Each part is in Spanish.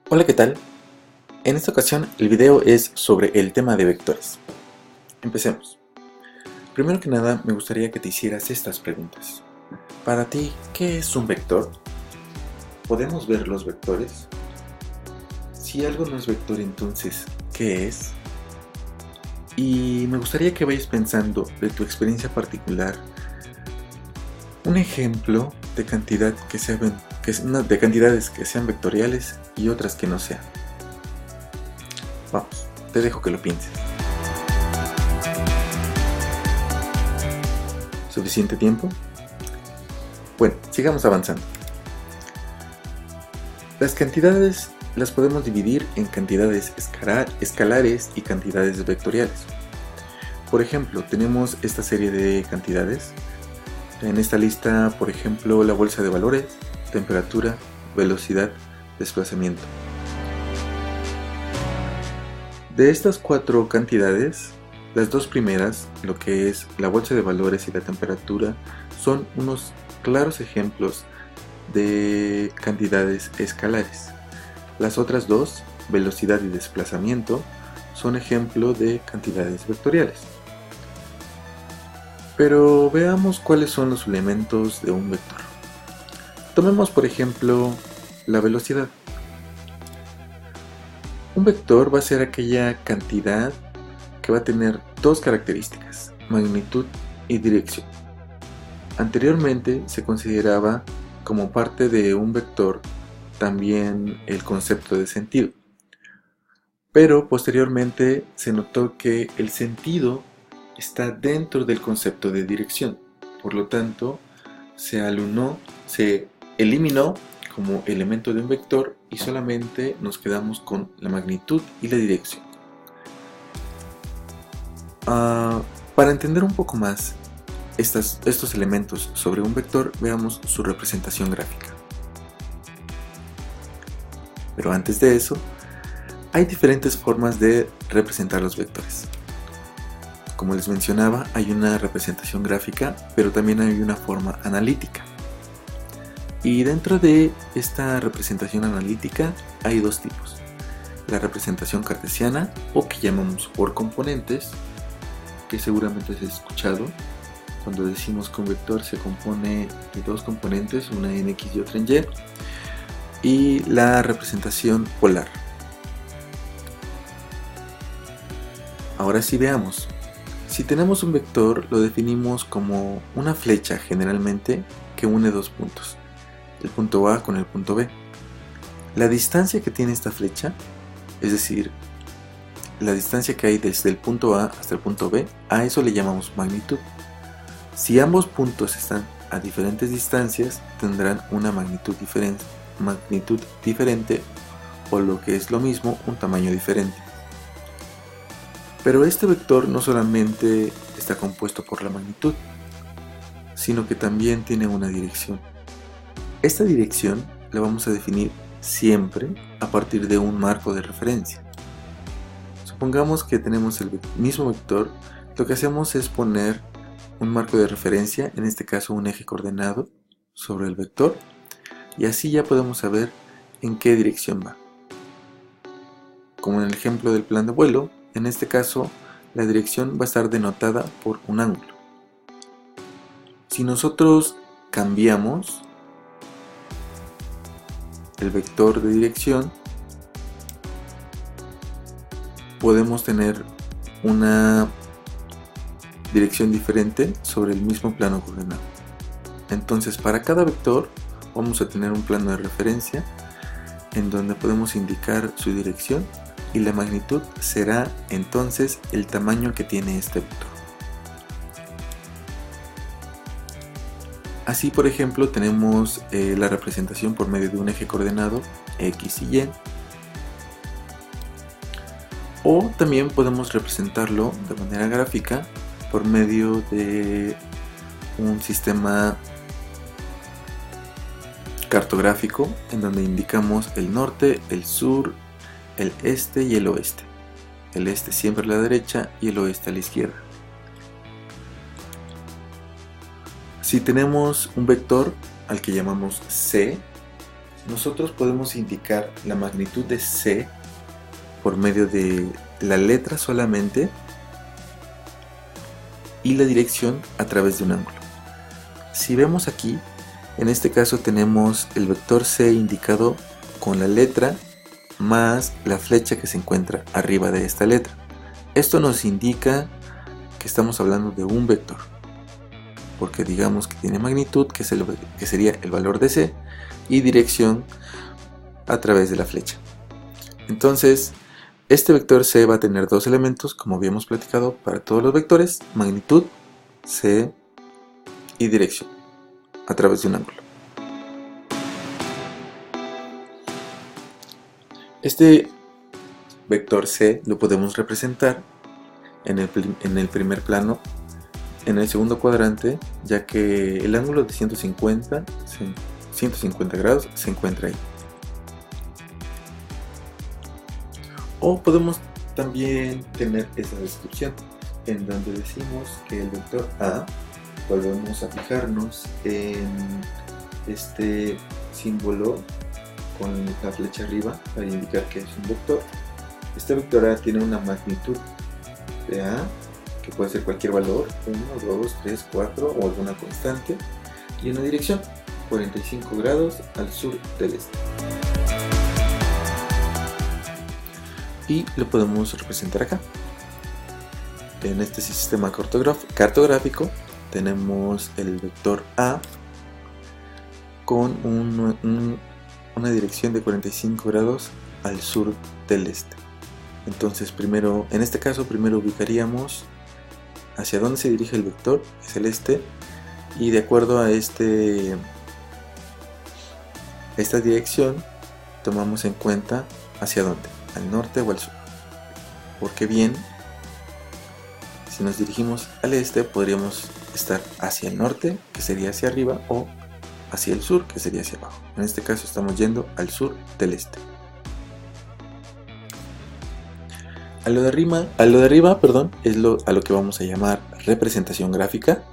Hola, ¿qué tal? En esta ocasión el video es sobre el tema de vectores. Empecemos. Primero que nada me gustaría que te hicieras estas preguntas. Para ti, ¿qué es un vector? ¿Podemos ver los vectores? Si algo no es vector, entonces, ¿qué es? Y me gustaría que vayas pensando de tu experiencia particular un ejemplo de de cantidades que sean vectoriales y otras que no sean. Vamos, te dejo que lo pienses. ¿Suficiente tiempo? Bueno, sigamos avanzando. Las cantidades las podemos dividir en cantidades escalares y cantidades vectoriales. Por ejemplo, tenemos esta serie de cantidades. En esta lista, por ejemplo, la bolsa de valores, temperatura, velocidad, desplazamiento. De estas cuatro cantidades, las dos primeras, lo que es la bolsa de valores y la temperatura, son unos claros ejemplos de cantidades escalares. Las otras dos, velocidad y desplazamiento, son ejemplo de cantidades vectoriales. Pero veamos cuáles son los elementos de un vector. Tomemos por ejemplo la velocidad. Un vector va a ser aquella cantidad que va a tener dos características, magnitud y dirección. Anteriormente se consideraba como parte de un vector también el concepto de sentido, pero posteriormente se notó que el sentido está dentro del concepto de dirección, por lo tanto se eliminó como elemento de un vector y solamente nos quedamos con la magnitud y la dirección. Para entender un poco más estos elementos sobre un vector, veamos su representación gráfica. Pero antes de eso, hay diferentes formas de representar los vectores. Como les mencionaba, hay una representación gráfica, pero también hay una forma analítica. Y dentro de esta representación analítica hay dos tipos. La representación cartesiana, o que llamamos por componentes, que seguramente has escuchado cuando decimos que un vector se compone de dos componentes, una en X y otra en Y, y la representación polar. Ahora sí veamos. Si tenemos un vector, lo definimos como una flecha generalmente que une dos puntos, el punto A con el punto B. La distancia que tiene esta flecha, es decir, la distancia que hay desde el punto A hasta el punto B, a eso le llamamos magnitud. Si ambos puntos están a diferentes distancias, tendrán una magnitud diferente o lo que es lo mismo, un tamaño diferente. Pero este vector no solamente está compuesto por la magnitud, sino que también tiene una dirección. Esta dirección la vamos a definir siempre a partir de un marco de referencia. Supongamos que tenemos el mismo vector, lo que hacemos es poner un marco de referencia, en este caso un eje coordenado, sobre el vector, y así ya podemos saber en qué dirección va. Como en el ejemplo del plan de vuelo, en este caso la dirección va a estar denotada por un ángulo. Si nosotros cambiamos el vector de dirección, podemos tener una dirección diferente sobre el mismo plano coordenado. Entonces, para cada vector vamos a tener un plano de referencia en donde podemos indicar su dirección, y la magnitud será entonces el tamaño que tiene este vector. Así, por ejemplo, tenemos la representación por medio de un eje coordenado X y Y, o también podemos representarlo de manera gráfica por medio de un sistema cartográfico en donde indicamos el norte, el sur, el este y el oeste. El este siempre a la derecha y el oeste a la izquierda. Si tenemos un vector al que llamamos C, nosotros podemos indicar la magnitud de C por medio de la letra solamente y la dirección a través de un ángulo. Si vemos aquí, en este caso tenemos el vector C indicado con la letra más la flecha que se encuentra arriba de esta letra. Esto nos indica que estamos hablando de un vector, porque digamos que tiene magnitud, que sería el valor de C, y dirección a través de la flecha. Entonces, este vector C va a tener dos elementos, como habíamos platicado para todos los vectores: magnitud, C, y dirección a través de un ángulo. Este vector C lo podemos representar en el primer plano, en el segundo cuadrante, ya que el ángulo de 150 grados se encuentra ahí. O podemos también tener esa descripción en donde decimos que el vector A, volvemos a fijarnos en este símbolo con la flecha arriba para indicar que es un vector. Este vector A tiene una magnitud de A, que puede ser cualquier valor, 1, 2, 3, 4 o alguna constante, y una dirección, 45 grados al sur del este. Y lo podemos representar acá. En este sistema cartográfico tenemos el vector A con una dirección de 45 grados al sur del este. Entonces en este caso primero ubicaríamos hacia dónde se dirige el vector, es el este, y de acuerdo a esta dirección tomamos en cuenta hacia dónde, al norte o al sur, porque bien, si nos dirigimos al este podríamos estar hacia el norte, que sería hacia arriba, o hacia el sur, que sería hacia abajo. En este caso estamos yendo al sur del este. A lo de arriba, es a lo que vamos a llamar representación gráfica,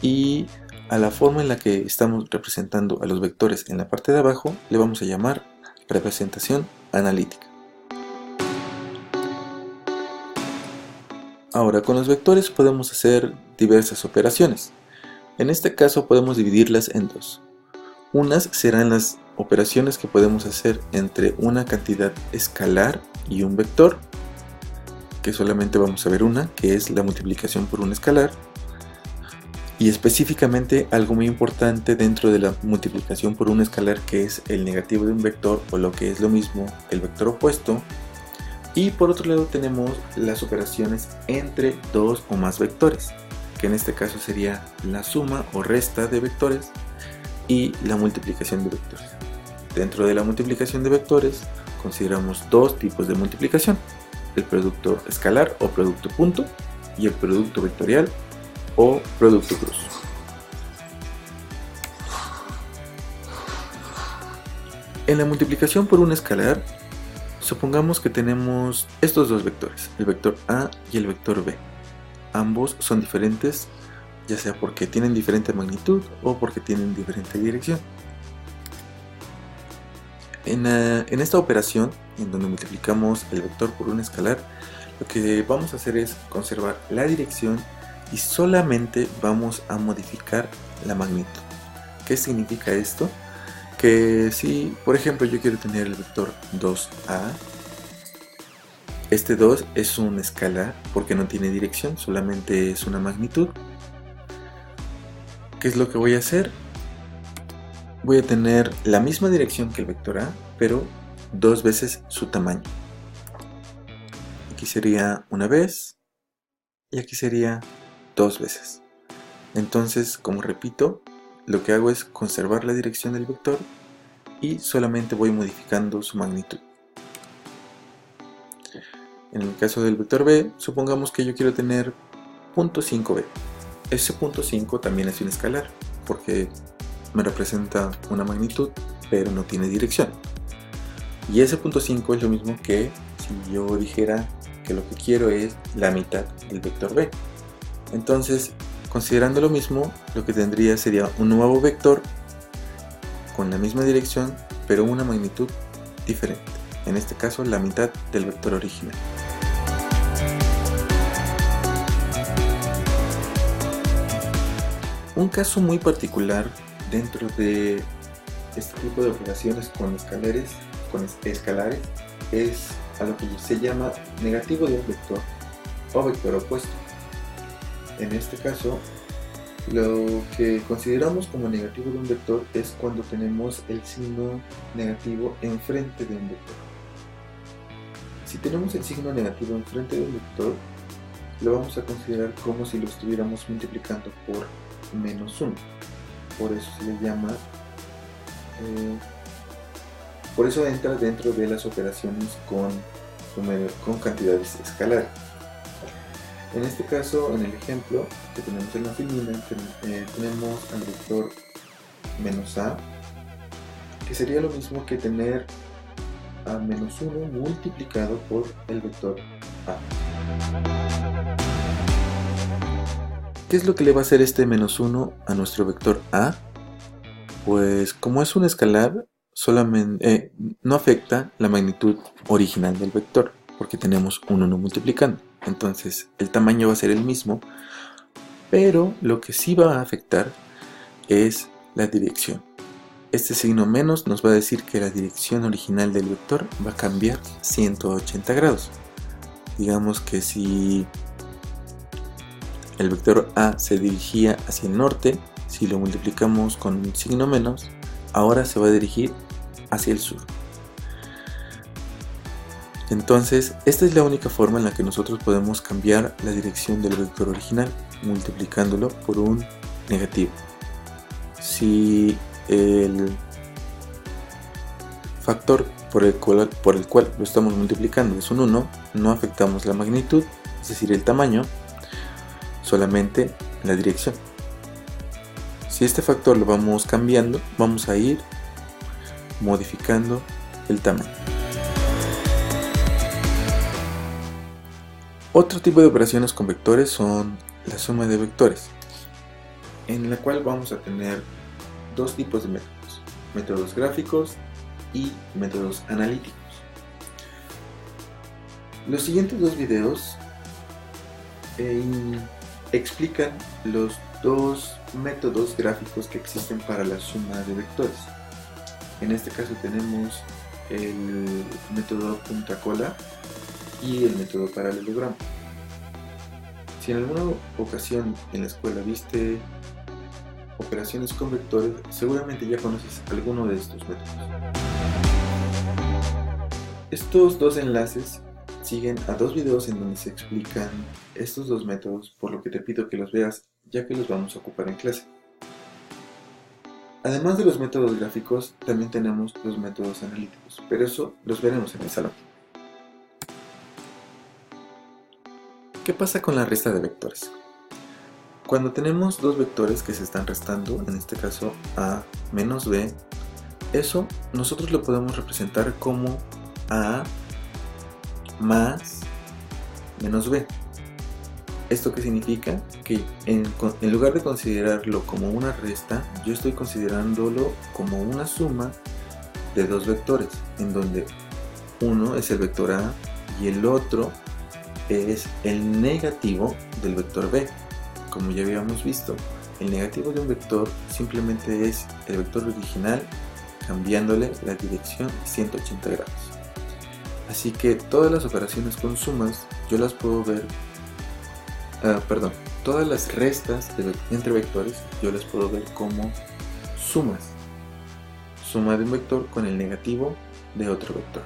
y a la forma en la que estamos representando a los vectores en la parte de abajo le vamos a llamar representación analítica. Ahora, con los vectores podemos hacer diversas operaciones. En este caso podemos dividirlas en dos. Unas serán las operaciones que podemos hacer entre una cantidad escalar y un vector, que solamente vamos a ver una, que es la multiplicación por un escalar. Y específicamente algo muy importante dentro de la multiplicación por un escalar, que es el negativo de un vector, o lo que es lo mismo, el vector opuesto. Y por otro lado tenemos las operaciones entre dos o más vectores, que en este caso sería la suma o resta de vectores y la multiplicación de vectores. Dentro de la multiplicación de vectores consideramos dos tipos de multiplicación: el producto escalar o producto punto, y el producto vectorial o producto cruz. En la multiplicación por un escalar, supongamos que tenemos estos dos vectores, el vector A y el vector B. Ambos son diferentes, ya sea porque tienen diferente magnitud o porque tienen diferente dirección. En esta operación, en donde multiplicamos el vector por un escalar, lo que vamos a hacer es conservar la dirección y solamente vamos a modificar la magnitud. ¿Qué significa esto? Que si, por ejemplo, yo quiero tener el vector 2A, este 2 es un escalar porque no tiene dirección, solamente es una magnitud. ¿Qué es lo que voy a hacer? Voy a tener la misma dirección que el vector A, pero dos veces su tamaño. Aquí sería una vez y aquí sería dos veces. Entonces, como repito, lo que hago es conservar la dirección del vector y solamente voy modificando su magnitud. En el caso del vector B, supongamos que yo quiero tener punto 5b. Ese punto 5 también es un escalar porque me representa una magnitud, pero no tiene dirección. Y ese punto 5 es lo mismo que si yo dijera que lo que quiero es la mitad del vector B. Entonces, considerando lo mismo, lo que tendría sería un nuevo vector con la misma dirección, pero una magnitud diferente, en este caso la mitad del vector original. Un caso muy particular dentro de este tipo de operaciones con escalares es a lo que se llama negativo de un vector o vector opuesto. En este caso, lo que consideramos como negativo de un vector es cuando tenemos el signo negativo enfrente de un vector. Si tenemos el signo negativo enfrente de un vector, lo vamos a considerar como si lo estuviéramos multiplicando por -1. Por eso se le llama, por eso entra dentro de las operaciones con cantidades escalares. En este caso, en el ejemplo que tenemos en la filmina, tenemos al vector -a, que sería lo mismo que tener a -1 multiplicado por el vector a. ¿Qué es lo que le va a hacer este -1 a nuestro vector a? Pues como es un escalar, solamente no afecta la magnitud original del vector, porque tenemos un 1 multiplicando. Entonces el tamaño va a ser el mismo, pero lo que sí va a afectar es la dirección. Este signo menos nos va a decir que la dirección original del vector va a cambiar 180 grados. Digamos que si el vector a se dirigía hacia el norte, si lo multiplicamos con un signo menos, ahora se va a dirigir hacia el sur. Entonces, esta es la única forma en la que nosotros podemos cambiar la dirección del vector original, multiplicándolo por un negativo. Si el factor por el cual lo estamos multiplicando es un 1, no afectamos la magnitud, es decir, el tamaño, solamente la dirección. Si este factor lo vamos cambiando, vamos a ir modificando el tamaño. Otro tipo de operaciones con vectores son la suma de vectores, en la cual vamos a tener dos tipos de métodos: métodos gráficos y métodos analíticos. Los siguientes dos videos explican los dos métodos gráficos que existen para la suma de vectores. En este caso tenemos el método punta cola y el método paralelogramo. Si en alguna ocasión en la escuela viste operaciones con vectores, seguramente ya conoces alguno de estos métodos. Estos dos enlaces siguen a dos videos en donde se explican estos dos métodos, por lo que te pido que los veas, ya que los vamos a ocupar en clase. Además de los métodos gráficos, también tenemos los métodos analíticos, pero eso los veremos en el salón. ¿Qué pasa con la resta de vectores? Cuando tenemos dos vectores que se están restando, en este caso a menos b, eso nosotros lo podemos representar como a más menos b. ¿Esto qué significa? Que en lugar de considerarlo como una resta, yo estoy considerándolo como una suma de dos vectores, en donde uno es el vector a y el otro es el negativo del vector b. Como ya habíamos visto, el negativo de un vector simplemente es el vector original cambiándole la dirección 180 grados. Así que todas las operaciones con sumas yo las puedo ver, todas las restas entre vectores yo las puedo ver como sumas. Suma de un vector con el negativo de otro vector.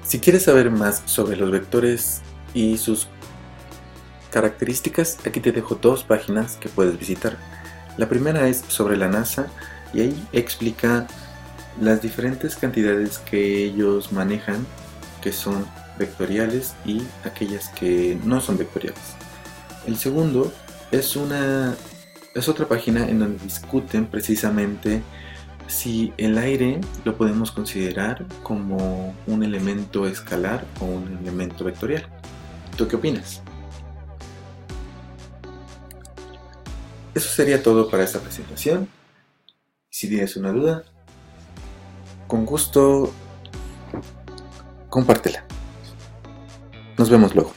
Si quieres saber más sobre los vectores y sus características, aquí te dejo dos páginas que puedes visitar. La primera es sobre la NASA y ahí explica las diferentes cantidades que ellos manejan, que son vectoriales y aquellas que no son vectoriales. El segundo es otra página en donde discuten precisamente si el aire lo podemos considerar como un elemento escalar o un elemento vectorial. ¿Tú qué opinas? Eso sería todo para esta presentación. Si tienes una duda, con gusto, compártela. Nos vemos luego.